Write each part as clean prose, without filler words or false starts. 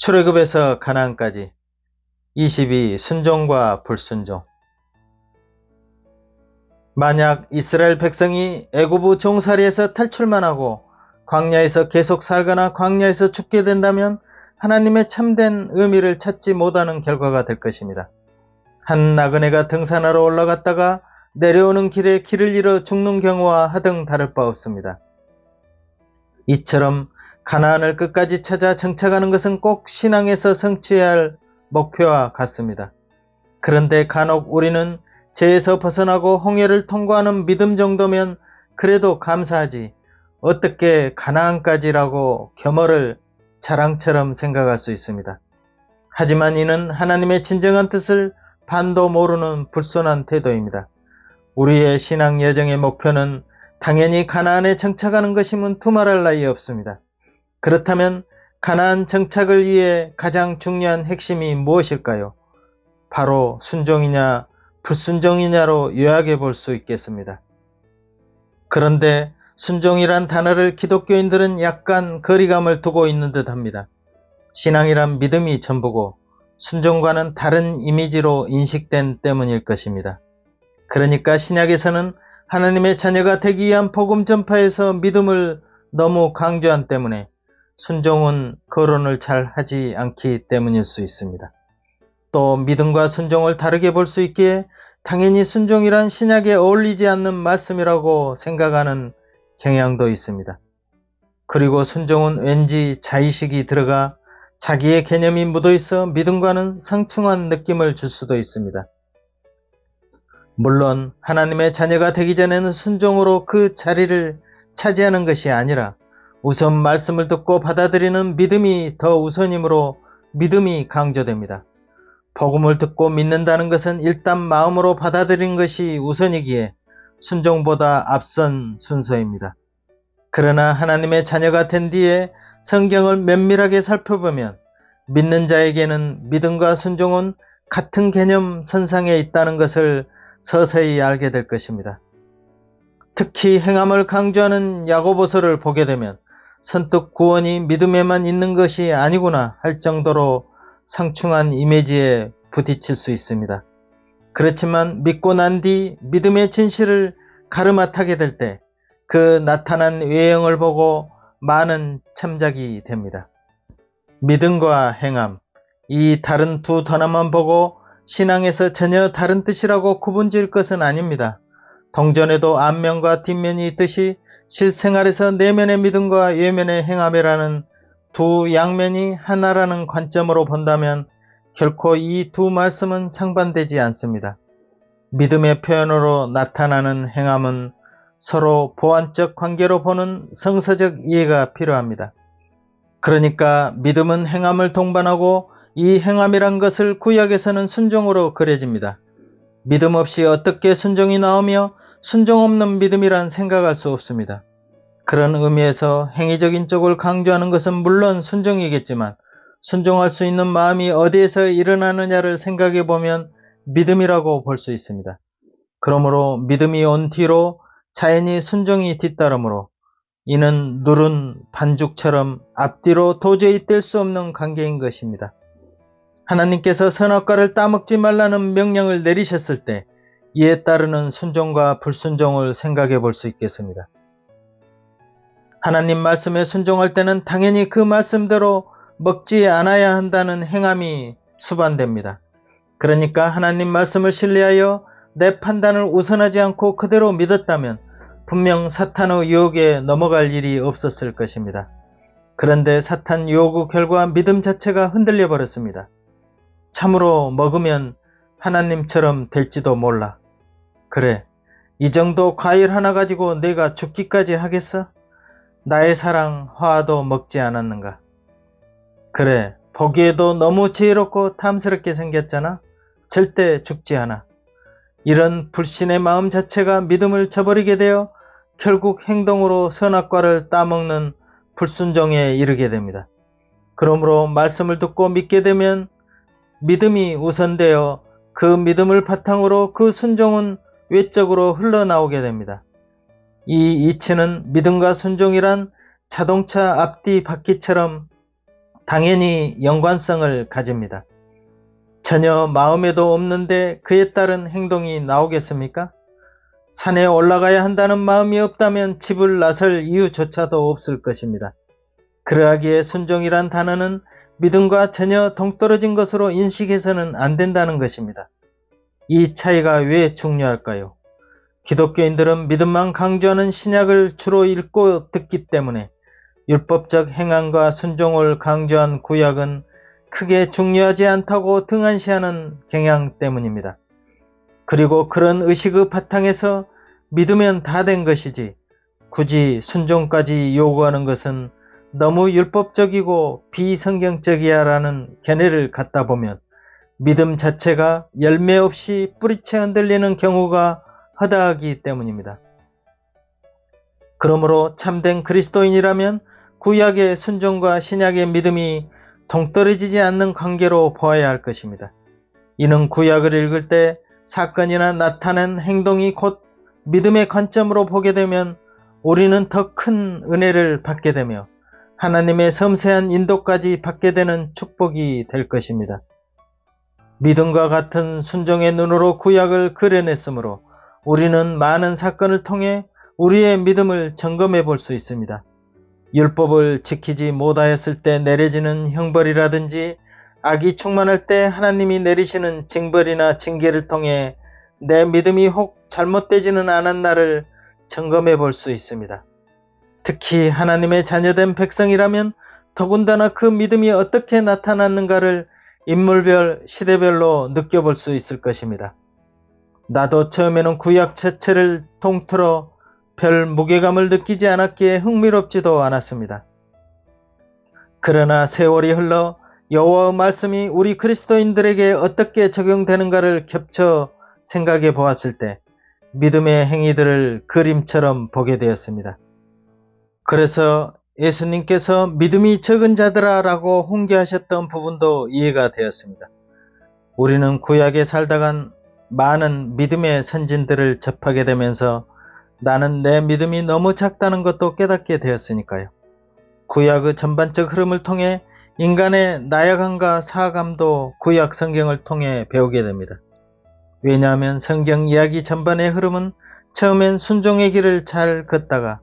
출애굽에서 가나안까지 22. 순종과 불순종. 만약 이스라엘 백성이 애굽의 종살이에서 탈출만 하고 광야에서 계속 살거나 광야에서 죽게 된다면 하나님의 참된 의미를 찾지 못하는 결과가 될 것입니다. 한 나그네가 등산하러 올라갔다가 내려오는 길에 길을 잃어 죽는 경우와 하등 다를 바 없습니다. 이처럼 가나안을 끝까지 찾아 정착하는 것은 꼭 신앙에서 성취해야 할 목표와 같습니다. 그런데 간혹 우리는 죄에서 벗어나고 홍해를 통과하는 믿음 정도면 그래도 감사하지 어떻게 가나안까지라고 겸허를 자랑처럼 생각할 수 있습니다. 하지만 이는 하나님의 진정한 뜻을 반도 모르는 불손한 태도입니다. 우리의 신앙 여정의 목표는 당연히 가나안에 정착하는 것임은 두말할 나위 없습니다. 그렇다면 가나안 정착을 위해 가장 중요한 핵심이 무엇일까요? 바로 순종이냐 불순종이냐로 요약해 볼 수 있겠습니다. 그런데 순종이란 단어를 기독교인들은 약간 거리감을 두고 있는 듯 합니다. 신앙이란 믿음이 전부고 순종과는 다른 이미지로 인식된 때문일 것입니다. 그러니까 신약에서는 하나님의 자녀가 되기 위한 복음 전파에서 믿음을 너무 강조한 때문에 순종은 거론을 잘 하지 않기 때문일 수 있습니다. 또 믿음과 순종을 다르게 볼 수 있기에 당연히 순종이란 신약에 어울리지 않는 말씀이라고 생각하는 경향도 있습니다. 그리고 순종은 왠지 자의식이 들어가 자기의 개념이 묻어있어 믿음과는 상충한 느낌을 줄 수도 있습니다. 물론 하나님의 자녀가 되기 전에는 순종으로 그 자리를 차지하는 것이 아니라 우선 말씀을 듣고 받아들이는 믿음이 더 우선이므로 믿음이 강조됩니다. 복음을 듣고 믿는다는 것은 일단 마음으로 받아들이는 것이 우선이기에 순종보다 앞선 순서입니다. 그러나 하나님의 자녀가 된 뒤에 성경을 면밀하게 살펴보면 믿는 자에게는 믿음과 순종은 같은 개념 선상에 있다는 것을 서서히 알게 될 것입니다. 특히 행함을 강조하는 야고보서를 보게 되면 선뜻 구원이 믿음에만 있는 것이 아니구나 할 정도로 상충한 이미지에 부딪힐 수 있습니다. 그렇지만 믿고 난 뒤 믿음의 진실을 가르마타게 될 때 그 나타난 외형을 보고 많은 참작이 됩니다. 믿음과 행함, 이 다른 두 단어만 보고 신앙에서 전혀 다른 뜻이라고 구분지을 것은 아닙니다. 동전에도 앞면과 뒷면이 있듯이 실생활에서 내면의 믿음과 외면의 행함이라는 두 양면이 하나라는 관점으로 본다면 결코 이 두 말씀은 상반되지 않습니다. 믿음의 표현으로 나타나는 행함은 서로 보완적 관계로 보는 성서적 이해가 필요합니다. 그러니까 믿음은 행함을 동반하고 이 행함이란 것을 구약에서는 순종으로 그려집니다. 믿음 없이 어떻게 순종이 나오며 순종 없는 믿음이란 생각할 수 없습니다. 그런 의미에서 행위적인 쪽을 강조하는 것은 물론 순종이겠지만 순종할 수 있는 마음이 어디에서 일어나느냐를 생각해 보면 믿음이라고 볼 수 있습니다. 그러므로 믿음이 온 뒤로 자연히 순종이 뒤따르므로 이는 누른 반죽처럼 앞뒤로 도저히 뗄 수 없는 관계인 것입니다. 하나님께서 선악과를 따먹지 말라는 명령을 내리셨을 때 이에 따르는 순종과 불순종을 생각해 볼 수 있겠습니다. 하나님 말씀에 순종할 때는 당연히 그 말씀대로 먹지 않아야 한다는 행함이 수반됩니다. 그러니까 하나님 말씀을 신뢰하여 내 판단을 우선하지 않고 그대로 믿었다면 분명 사탄의 유혹에 넘어갈 일이 없었을 것입니다. 그런데 사탄 유혹의 결과 믿음 자체가 흔들려 버렸습니다. 참으로 먹으면 하나님처럼 될지도 몰라. 그래, 이 정도 과일 하나 가지고 내가 죽기까지 하겠어? 나의 사랑 화도 먹지 않았는가? 그래, 보기에도 너무 지혜롭고 탐스럽게 생겼잖아? 절대 죽지 않아. 이런 불신의 마음 자체가 믿음을 저버리게 되어 결국 행동으로 선악과를 따먹는 불순종에 이르게 됩니다. 그러므로 말씀을 듣고 믿게 되면 믿음이 우선되어 그 믿음을 바탕으로 그 순종은 외적으로 흘러나오게 됩니다. 이 이치는 믿음과 순종이란 자동차 앞뒤 바퀴처럼 당연히 연관성을 가집니다. 전혀 마음에도 없는데 그에 따른 행동이 나오겠습니까? 산에 올라가야 한다는 마음이 없다면 집을 나설 이유조차도 없을 것입니다. 그러하기에 순종이란 단어는 믿음과 전혀 동떨어진 것으로 인식해서는 안 된다는 것입니다. 이 차이가 왜 중요할까요? 기독교인들은 믿음만 강조하는 신약을 주로 읽고 듣기 때문에 율법적 행함과 순종을 강조한 구약은 크게 중요하지 않다고 등한시하는 경향 때문입니다. 그리고 그런 의식의 바탕에서 믿으면 다 된 것이지 굳이 순종까지 요구하는 것은 너무 율법적이고 비성경적이야 라는 견해를 갖다 보면 믿음 자체가 열매 없이 뿌리채 흔들리는 경우가 허다하기 때문입니다. 그러므로 참된 그리스도인이라면 구약의 순종과 신약의 믿음이 동떨어지지 않는 관계로 보아야 할 것입니다. 이는 구약을 읽을 때 사건이나 나타난 행동이 곧 믿음의 관점으로 보게 되면 우리는 더 큰 은혜를 받게 되며 하나님의 섬세한 인도까지 받게 되는 축복이 될 것입니다. 믿음과 같은 순종의 눈으로 구약을 그려냈으므로 우리는 많은 사건을 통해 우리의 믿음을 점검해 볼 수 있습니다. 율법을 지키지 못하였을 때 내려지는 형벌이라든지 악이 충만할 때 하나님이 내리시는 징벌이나 징계를 통해 내 믿음이 혹 잘못되지는 않았나를 점검해 볼 수 있습니다. 특히 하나님의 자녀된 백성이라면 더군다나 그 믿음이 어떻게 나타났는가를 인물별, 시대별로 느껴볼 수 있을 것입니다. 나도 처음에는 구약 자체를 통틀어 별 무게감을 느끼지 않았기에 흥미롭지도 않았습니다. 그러나 세월이 흘러 여호와의 말씀이 우리 그리스도인들에게 어떻게 적용되는가를 겹쳐 생각해 보았을 때 믿음의 행위들을 그림처럼 보게 되었습니다. 그래서 예수님께서 믿음이 적은 자들아 라고 훈계하셨던 부분도 이해가 되었습니다. 우리는 구약에 살다간 많은 믿음의 선진들을 접하게 되면서 나는 내 믿음이 너무 작다는 것도 깨닫게 되었으니까요. 구약의 전반적 흐름을 통해 인간의 나약함과 사함도 구약 성경을 통해 배우게 됩니다. 왜냐하면 성경 이야기 전반의 흐름은 처음엔 순종의 길을 잘 걷다가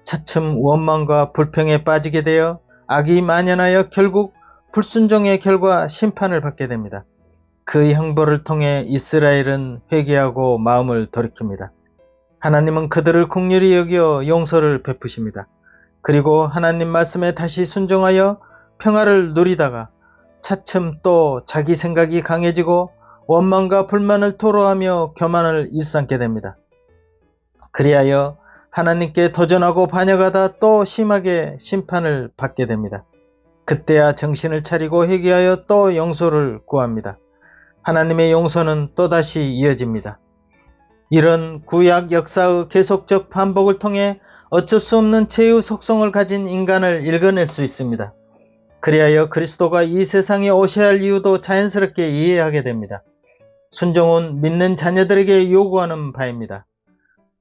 차츰 원망과 불평에 빠지게 되어 악이 만연하여 결국 불순종의 결과 심판을 받게 됩니다. 그 형벌을 통해 이스라엘은 회개하고 마음을 돌이킵니다. 하나님은 그들을 긍휼히 여겨 용서를 베푸십니다. 그리고 하나님 말씀에 다시 순종하여 평화를 누리다가 차츰 또 자기 생각이 강해지고 원망과 불만을 토로하며 교만을 일삼게 됩니다. 그리하여 하나님께 도전하고 반역하다 또 심하게 심판을 받게 됩니다. 그때야 정신을 차리고 회개하여 또 용서를 구합니다. 하나님의 용서는 또다시 이어집니다. 이런 구약 역사의 계속적 반복을 통해 어쩔 수 없는 죄의 속성을 가진 인간을 읽어낼 수 있습니다. 그리하여 그리스도가 이 세상에 오셔야 할 이유도 자연스럽게 이해하게 됩니다. 순종은 믿는 자녀들에게 요구하는 바입니다.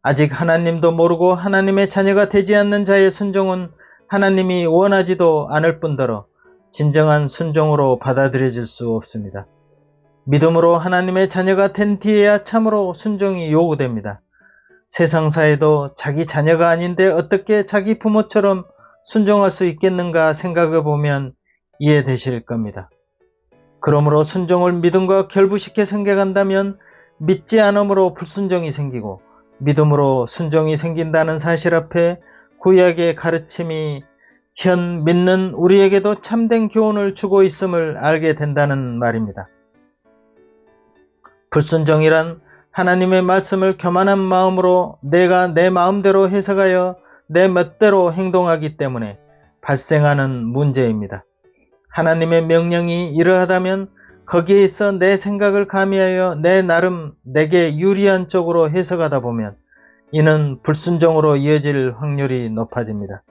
아직 하나님도 모르고 하나님의 자녀가 되지 않는 자의 순종은 하나님이 원하지도 않을 뿐더러 진정한 순종으로 받아들여질 수 없습니다. 믿음으로 하나님의 자녀가 된 뒤에야 참으로 순종이 요구됩니다. 세상사에도 자기 자녀가 아닌데 어떻게 자기 부모처럼 순종할 수 있겠는가 생각해 보면 이해되실 겁니다. 그러므로 순종을 믿음과 결부시켜 생각한다면 믿지 않음으로 불순종이 생기고 믿음으로 순종이 생긴다는 사실 앞에 구약의 가르침이 현 믿는 우리에게도 참된 교훈을 주고 있음을 알게 된다는 말입니다. 불순종이란 하나님의 말씀을 교만한 마음으로 내가 내 마음대로 해석하여 내 멋대로 행동하기 때문에 발생하는 문제입니다. 하나님의 명령이 이러하다면 거기에 있어 내 생각을 가미하여 내 나름 내게 유리한 쪽으로 해석하다 보면 이는 불순종으로 이어질 확률이 높아집니다.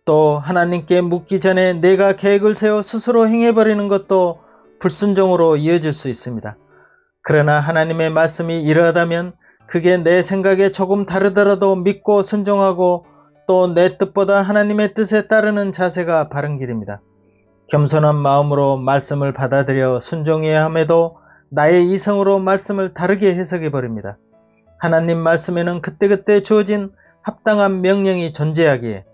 또 하나님께 묻기 전에 내가 계획을 세워 스스로 행해버리는 것도 불순종으로 이어질 수 있습니다. 그러나 하나님의 말씀이 이러하다면 그게 내 생각에 조금 다르더라도 믿고 순종하고 또 내 뜻보다 하나님의 뜻에 따르는 자세가 바른 길입니다. 겸손한 마음으로 말씀을 받아들여 순종해야 함에도 나의 이성으로 말씀을 다르게 해석해버립니다. 하나님 말씀에는 그때그때 주어진 합당한 명령이 존재하기에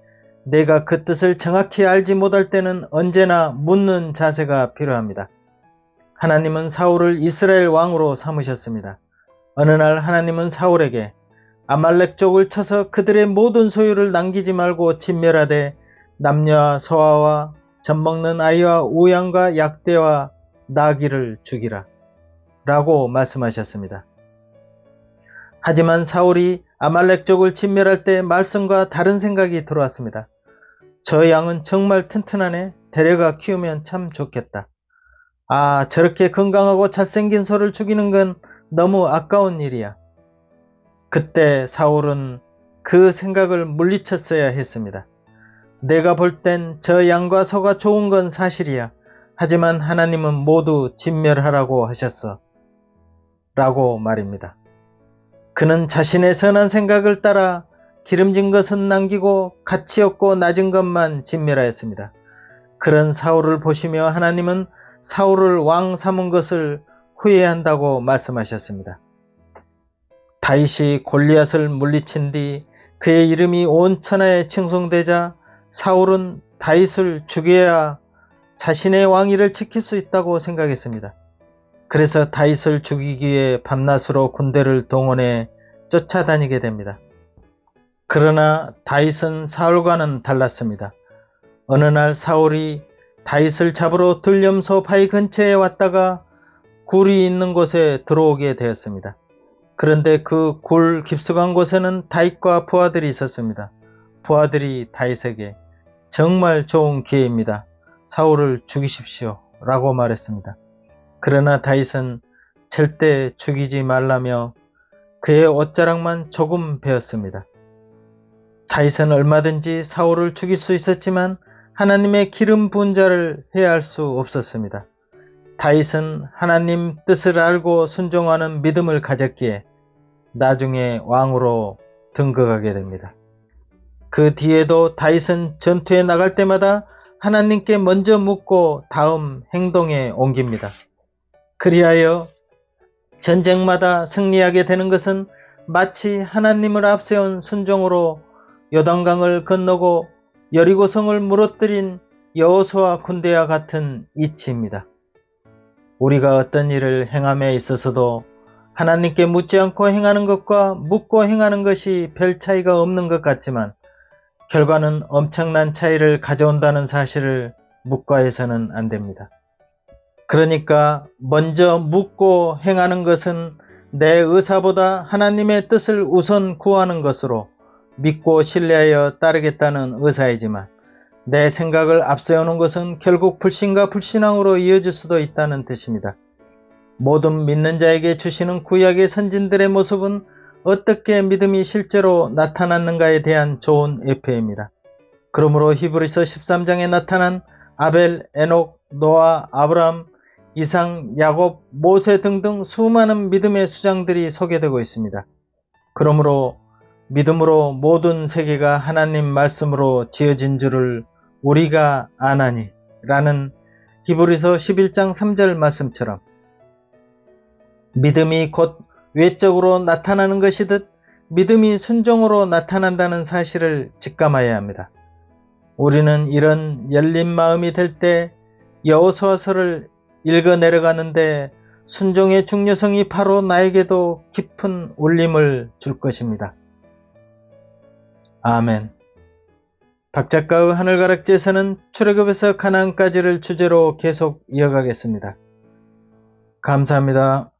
내가 그 뜻을 정확히 알지 못할 때는 언제나 묻는 자세가 필요합니다. 하나님은 사울을 이스라엘 왕으로 삼으셨습니다. 어느 날 하나님은 사울에게 아말렉족을 쳐서 그들의 모든 소유를 남기지 말고 진멸하되 남녀와 소아와 젖먹는 아이와 우양과 약대와 나귀를 죽이라 라고 말씀하셨습니다. 하지만 사울이 아말렉족을 진멸할 때 말씀과 다른 생각이 들어왔습니다. 저 양은 정말 튼튼하네. 데려가 키우면 참 좋겠다. 아, 저렇게 건강하고 잘생긴 소를 죽이는 건 너무 아까운 일이야. 그때 사울은 그 생각을 물리쳤어야 했습니다. 내가 볼 땐 저 양과 소가 좋은 건 사실이야. 하지만 하나님은 모두 진멸하라고 하셨어. 라고 말입니다. 그는 자신의 선한 생각을 따라 기름진 것은 남기고 가치 없고 낮은 것만 진멸하였습니다. 그런 사울을 보시며 하나님은 사울을 왕 삼은 것을 후회한다고 말씀하셨습니다. 다윗이 골리앗을 물리친 뒤 그의 이름이 온 천하에 칭송되자 사울은 다윗을 죽여야 자신의 왕위를 지킬 수 있다고 생각했습니다. 그래서 다윗을 죽이기 위해 밤낮으로 군대를 동원해 쫓아다니게 됩니다. 그러나 다윗은 사울과는 달랐습니다. 어느 날 사울이 다윗을 잡으러 들염소 바위 근처에 왔다가 굴이 있는 곳에 들어오게 되었습니다. 그런데 그 굴 깊숙한 곳에는 다윗과 부하들이 있었습니다. 부하들이 다윗에게 정말 좋은 기회입니다. 사울을 죽이십시오 라고 말했습니다. 그러나 다윗은 절대 죽이지 말라며 그의 옷자락만 조금 베었습니다. 다윗은 얼마든지 사울을 죽일 수 있었지만 하나님의 기름 부은 자를 해할 수 없었습니다. 다윗은 하나님 뜻을 알고 순종하는 믿음을 가졌기에 나중에 왕으로 등극하게 됩니다. 그 뒤에도 다윗은 전투에 나갈 때마다 하나님께 먼저 묻고 다음 행동에 옮깁니다. 그리하여 전쟁마다 승리하게 되는 것은 마치 하나님을 앞세운 순종으로 요단강을 건너고 여리고성을 무너뜨린 여호수아 군대와 같은 이치입니다. 우리가 어떤 일을 행함에 있어서도 하나님께 묻지 않고 행하는 것과 묻고 행하는 것이 별 차이가 없는 것 같지만 결과는 엄청난 차이를 가져온다는 사실을 묵과해서는 안 됩니다. 그러니까 먼저 묻고 행하는 것은 내 의사보다 하나님의 뜻을 우선 구하는 것으로 믿고 신뢰하여 따르겠다는 의사이지만 내 생각을 앞세우는 것은 결국 불신과 불신앙으로 이어질 수도 있다는 뜻입니다. 모든 믿는 자에게 주시는 구약의 선진들의 모습은 어떻게 믿음이 실제로 나타났는가에 대한 좋은 예표입니다. 그러므로 히브리서 13장에 나타난 아벨, 에녹, 노아, 아브라함, 이상, 야곱, 모세 등등 수많은 믿음의 수장들이 소개되고 있습니다. 그러므로 믿음으로 모든 세계가 하나님 말씀으로 지어진 줄을 우리가 아나니 라는 히브리서 11장 3절 말씀처럼 믿음이 곧 외적으로 나타나는 것이듯 믿음이 순종으로 나타난다는 사실을 직감해야 합니다. 우리는 이런 열린 마음이 될 때 여호수아서를 읽어 내려가는데 순종의 중요성이 바로 나에게도 깊은 울림을 줄 것입니다. 아멘. 박 작가의 하늘가락지에서는 출애굽에서 가나안까지를 주제로 계속 이어가겠습니다. 감사합니다.